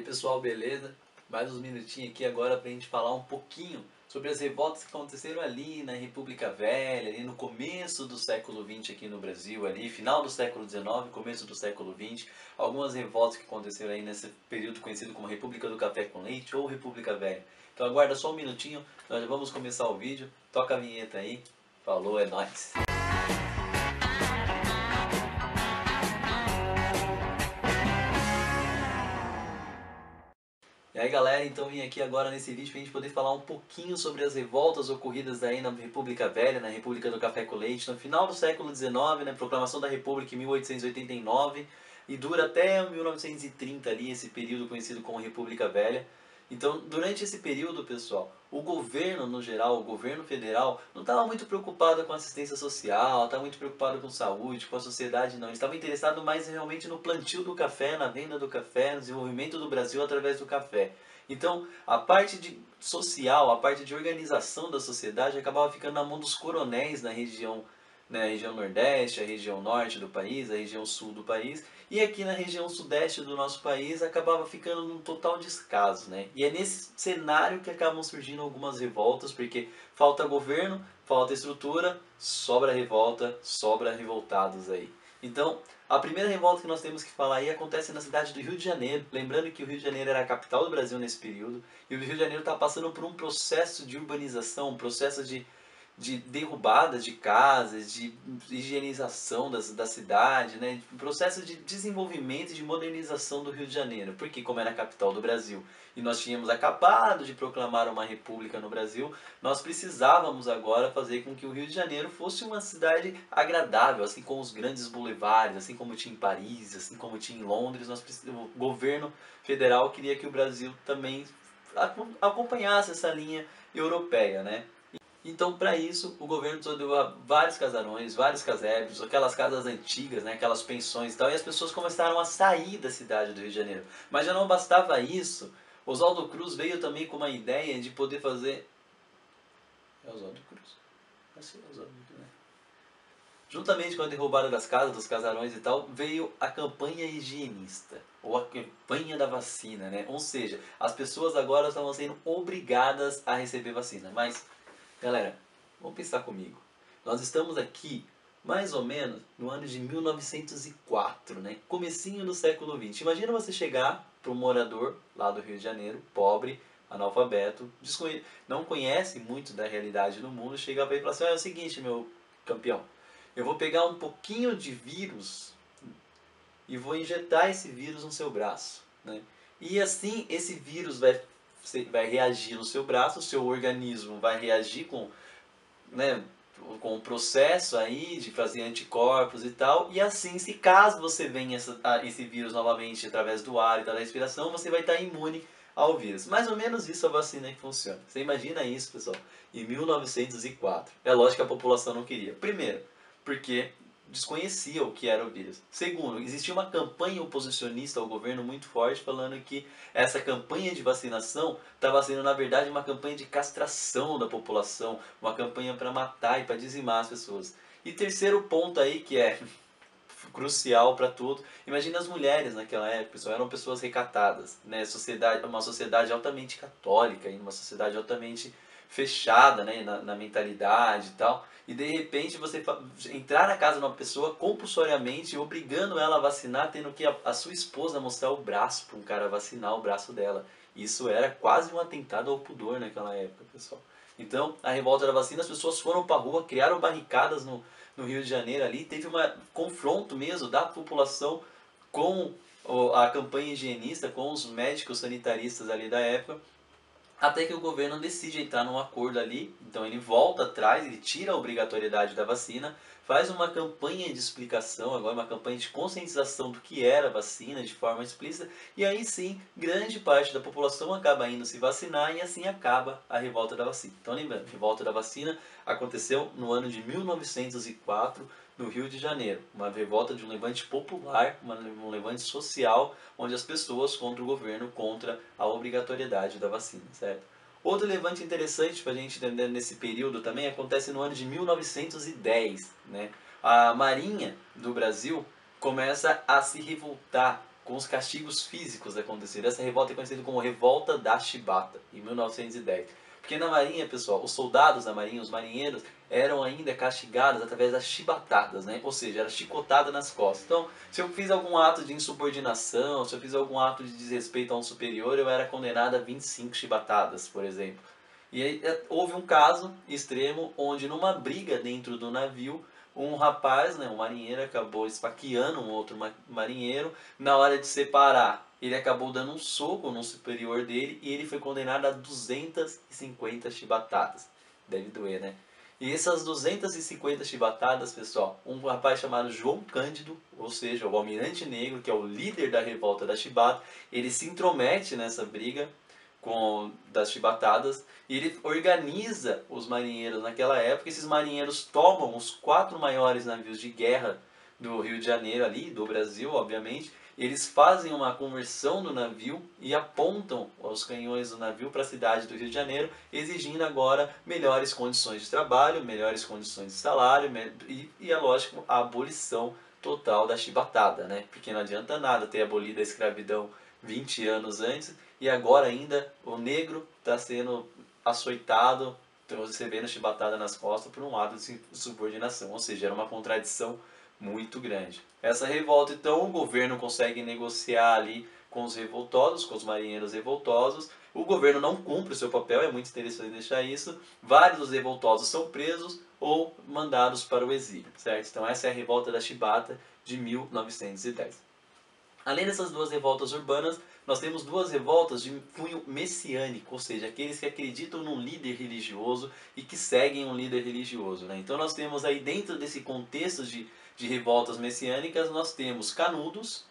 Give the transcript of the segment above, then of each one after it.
pessoal, beleza? Mais uns minutinhos aqui agora pra gente falar um pouquinho sobre as revoltas que aconteceram ali na República Velha, ali no começo do século XX aqui no Brasil, ali, final do século XIX, começo do século XX, algumas revoltas que aconteceram aí nesse período conhecido como República do Café com Leite ou República Velha. Então aguarda só um minutinho, nós já vamos começar o vídeo, toca a vinheta aí, falou, é nóis! E aí galera, então vim aqui agora nesse vídeo pra gente poder falar um pouquinho sobre as revoltas ocorridas aí na República Velha, na República do Café com Leite, no final do século XIX, né, proclamação da República em 1889 e dura até 1930 ali, esse período conhecido como República Velha. Então, durante esse período, pessoal, o governo no geral, o governo federal, não estava muito preocupado com assistência social, estava muito preocupado com saúde, com a sociedade, não. Ele estava interessado mais realmente no plantio do café, na venda do café, no desenvolvimento do Brasil através do café. Então, a parte social, a parte de organização da sociedade acabava ficando na mão dos coronéis na região, né, a região nordeste, a região norte do país, a região sul do país, e aqui na região sudeste do nosso país acabava ficando num total descaso, né? E é nesse cenário que acabam surgindo algumas revoltas, porque falta governo, falta estrutura, sobra revolta, sobra revoltados aí. Então, a primeira revolta que nós temos que falar aí acontece na cidade do Rio de Janeiro. Lembrando que o Rio de Janeiro era a capital do Brasil nesse período, e o Rio de Janeiro está passando por um processo de urbanização, um processo de derrubada de casas, de higienização da cidade, né? Um processo de desenvolvimento e de modernização do Rio de Janeiro. Porque como era a capital do Brasil e nós tínhamos acabado de proclamar uma república no Brasil, nós precisávamos agora fazer com que o Rio de Janeiro fosse uma cidade agradável, assim como os grandes boulevards, assim como tinha em Paris, assim como tinha em Londres. O governo federal queria que o Brasil também acompanhasse essa linha europeia, né? Então, para isso, o governo deu vários casarões, vários casebres, aquelas casas antigas, né, aquelas pensões e tal, e as pessoas começaram a sair da cidade do Rio de Janeiro. Mas já não bastava isso, Oswaldo Cruz veio também com uma ideia de poder fazer... É Oswaldo Cruz? É Oswaldo Cruz, né? Juntamente com a derrubada das casas, dos casarões e tal, veio a campanha higienista, ou a campanha da vacina, né? Ou seja, as pessoas agora estavam sendo obrigadas a receber vacina, mas... Galera, vamos pensar comigo. Nós estamos aqui mais ou menos no ano de 1904, né? Comecinho do século XX. Imagina você chegar para um morador lá do Rio de Janeiro, pobre, analfabeto, não conhece muito da realidade do mundo, chega para ele e fala assim: é o seguinte, meu campeão, eu vou pegar um pouquinho de vírus e vou injetar esse vírus no seu braço, né? E assim esse vírus vai reagir no seu braço, o seu organismo vai reagir com, né, com o processo aí de fazer anticorpos e tal, e assim, se caso você venha esse vírus novamente através do ar e da respiração, você vai estar imune ao vírus. Mais ou menos isso a vacina que funciona. Você imagina isso, pessoal, em 1904. É lógico que a população não queria. Primeiro, porque desconhecia o que era o vírus. Segundo, existia uma campanha oposicionista ao governo muito forte falando que essa campanha de vacinação estava sendo, na verdade, uma campanha de castração da população, uma campanha para matar e para dizimar as pessoas. E terceiro ponto aí, que é crucial para tudo, imagina as mulheres naquela época, pessoal, eram pessoas recatadas, né? Uma sociedade altamente católica, uma sociedade altamente fechada, né, na mentalidade e tal, e de repente você entrar na casa de uma pessoa compulsoriamente, obrigando ela a vacinar, tendo que a sua esposa mostrar o braço para um cara vacinar o braço dela. Isso era quase um atentado ao pudor naquela época, pessoal. Então, a revolta da vacina, as pessoas foram para a rua, criaram barricadas no Rio de Janeiro ali, teve um confronto mesmo da população com a campanha higienista, com os médicos sanitaristas ali da época, até que o governo decide entrar num acordo ali, então ele volta atrás, ele tira a obrigatoriedade da vacina, faz uma campanha de explicação, agora uma campanha de conscientização do que era a vacina de forma explícita, e aí sim, grande parte da população acaba indo se vacinar e assim acaba a revolta da vacina. Então lembrando, a revolta da vacina aconteceu no ano de 1904, no Rio de Janeiro, uma revolta de um levante popular, um levante social, onde as pessoas contra o governo, contra a obrigatoriedade da vacina, certo? Outro levante interessante para a gente entender nesse período também acontece no ano de 1910, né? A Marinha do Brasil começa a se revoltar com os castigos físicos acontecendo. Essa revolta é conhecida como Revolta da Chibata, em 1910. Porque na marinha, pessoal, os soldados da marinha, os marinheiros, eram ainda castigados através das chibatadas, né? Ou seja, era chicotada nas costas. Então, se eu fiz algum ato de insubordinação, se eu fiz algum ato de desrespeito a um superior, eu era condenado a 25 chibatadas, por exemplo. E aí, houve um caso extremo onde numa briga dentro do navio, um rapaz, né, um marinheiro, acabou esfaqueando um outro marinheiro. Na hora de separar, ele acabou dando um soco no superior dele e ele foi condenado a 250 chibatadas. Deve doer, né? E essas 250 chibatadas, pessoal, um rapaz chamado João Cândido, ou seja, o Almirante Negro, que é o líder da revolta da chibata, ele se intromete nessa briga das chibatadas e ele organiza os marinheiros naquela época. Esses marinheiros tomam os 4 maiores navios de guerra do Rio de Janeiro ali, do Brasil, obviamente. Eles fazem uma conversão do navio e apontam os canhões do navio para a cidade do Rio de Janeiro, exigindo agora melhores condições de trabalho, melhores condições de salário e é lógico, a abolição total da chibatada, né? Porque não adianta nada ter abolido a escravidão 20 anos antes e agora ainda o negro está sendo açoitado, recebendo chibatada nas costas por um ato de subordinação. Ou seja, era uma contradição muito grande. Essa revolta, então, o governo consegue negociar ali com os revoltosos, com os marinheiros revoltosos. O governo não cumpre o seu papel, é muito interessante deixar isso. Vários dos revoltosos são presos ou mandados para o exílio, certo? Então essa é a revolta da Chibata de 1910. Além dessas duas revoltas urbanas, nós temos duas revoltas de cunho messiânico, ou seja, aqueles que acreditam num líder religioso e que seguem um líder religioso, né? Então nós temos aí, dentro desse contexto de revoltas messiânicas, nós temos Canudos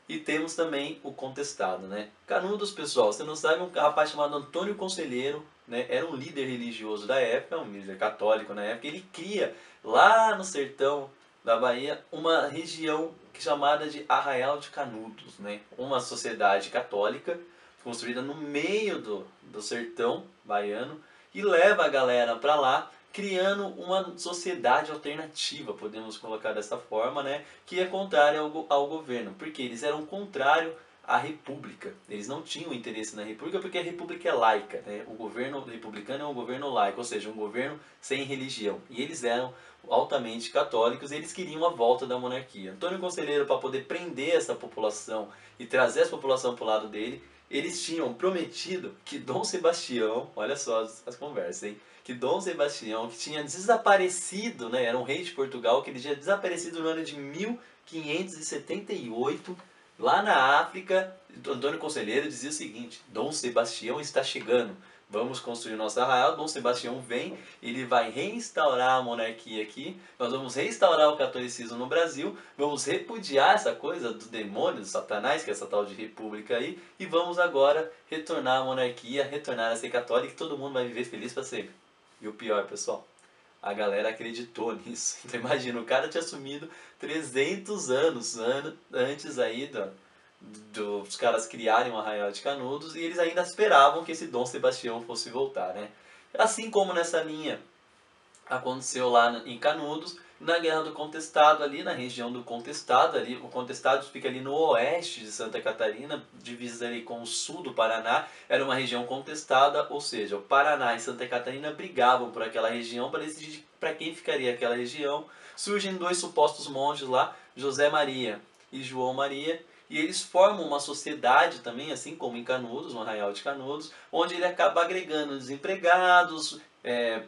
e temos também o Contestado, né? Canudos, pessoal, você não sabe, um rapaz chamado Antônio Conselheiro, né? Era um líder religioso da época, um líder católico na época. Ele cria lá no sertão da Bahia uma região chamada de Arraial de Canudos, né? Uma sociedade católica construída no meio do sertão baiano e leva a galera para lá, criando uma sociedade alternativa, podemos colocar dessa forma, né? Que é contrária ao governo, porque eles eram contrários à república. Eles não tinham interesse na república porque a república é laica, né? O governo republicano é um governo laico, ou seja, um governo sem religião. E eles eram altamente católicos e eles queriam a volta da monarquia. Antônio Conselheiro, para poder prender essa população e trazer essa população para o lado dele, eles tinham prometido que Dom Sebastião, olha só as conversas, hein? Que Dom Sebastião, que tinha desaparecido, né? Era um rei de Portugal, que ele tinha desaparecido no ano de 1578, lá na África. Antônio Conselheiro dizia o seguinte: Dom Sebastião está chegando, vamos construir nosso arraial. Dom Sebastião vem, ele vai reinstaurar a monarquia aqui, nós vamos restaurar o catolicismo no Brasil, vamos repudiar essa coisa do demônio, do satanás, que é essa tal de república aí, e vamos agora retornar à monarquia, retornar a ser católico, e todo mundo vai viver feliz para sempre. E o pior, pessoal, a galera acreditou nisso. Então imagina, o cara tinha sumido 300 anos antes aí dos caras criarem o Arraial de Canudos, e eles ainda esperavam que esse Dom Sebastião fosse voltar, né? Assim como nessa linha aconteceu lá em Canudos, na Guerra do Contestado, ali na região do Contestado, ali, o Contestado fica ali no oeste de Santa Catarina, divisa ali com o sul do Paraná. Era uma região contestada, ou seja, o Paraná e Santa Catarina brigavam por aquela região para decidir para quem ficaria aquela região. Surgem dois supostos monges lá, José Maria e João Maria, e eles formam uma sociedade também, assim como em Canudos, no Arraial de Canudos, onde ele acaba agregando desempregados,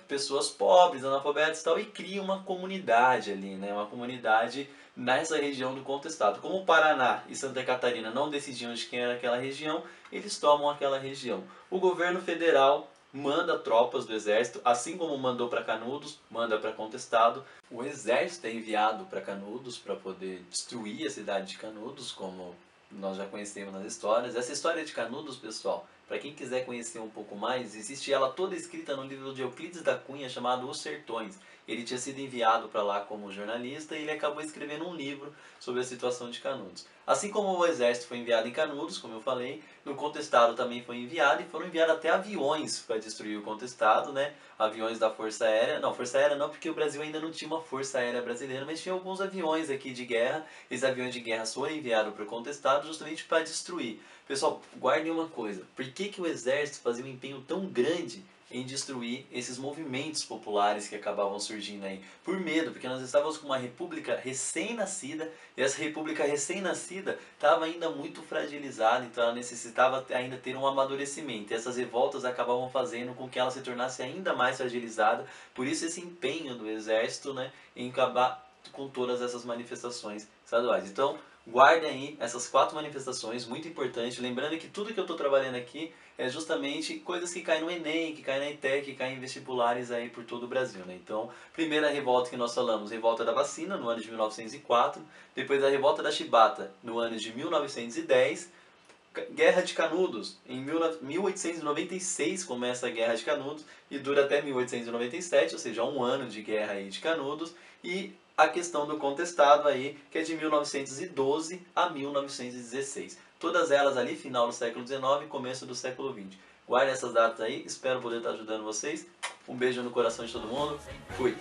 pessoas pobres, analfabetas e tal, e cria uma comunidade ali, né? Uma comunidade nessa região do Contestado. Como o Paraná e Santa Catarina não decidiam de quem era aquela região, eles tomam aquela região. O governo federal manda tropas do exército, assim como mandou para Canudos, manda para Contestado. O exército é enviado para Canudos para poder destruir a cidade de Canudos, como nós já conhecemos nas histórias. Essa história de Canudos, pessoal, para quem quiser conhecer um pouco mais, existe ela toda escrita no livro de Euclides da Cunha chamado Os Sertões. ele tinha sido enviado para lá como jornalista e ele acabou escrevendo um livro sobre a situação de Canudos. Assim como o exército foi enviado em Canudos, como eu falei, no Contestado também foi enviado e foram enviados até aviões para destruir o Contestado, né? Aviões da Força Aérea, não, Força Aérea não, porque o Brasil ainda não tinha uma Força Aérea brasileira, mas tinha alguns aviões aqui de guerra. Esses aviões de guerra foram enviados para o Contestado justamente para destruir. Pessoal, guardem uma coisa, por que que o exército fazia um empenho tão grande em destruir esses movimentos populares que acabavam surgindo aí? Por medo, porque nós estávamos com uma república recém-nascida, e essa república recém-nascida estava ainda muito fragilizada, então ela necessitava ainda ter um amadurecimento, e essas revoltas acabavam fazendo com que ela se tornasse ainda mais fragilizada, por isso esse empenho do exército, né, em acabar com todas essas manifestações estaduais. Então, guardem aí essas 4 manifestações, muito importante, lembrando que tudo que eu estou trabalhando aqui é justamente coisas que caem no Enem, que caem na ETEC, que caem em vestibulares aí por todo o Brasil, né? Então, primeira revolta que nós falamos, revolta da vacina, no ano de 1904, depois a revolta da chibata, no ano de 1910, Guerra de Canudos, em 1896 começa a Guerra de Canudos e dura até 1897, ou seja, um ano de guerra aí de Canudos, e a questão do contestado aí, que é de 1912 a 1916. Todas elas ali, final do século XIX e começo do século XX. Guardem essas datas aí, espero poder estar ajudando vocês. Um beijo no coração de todo mundo. Fui!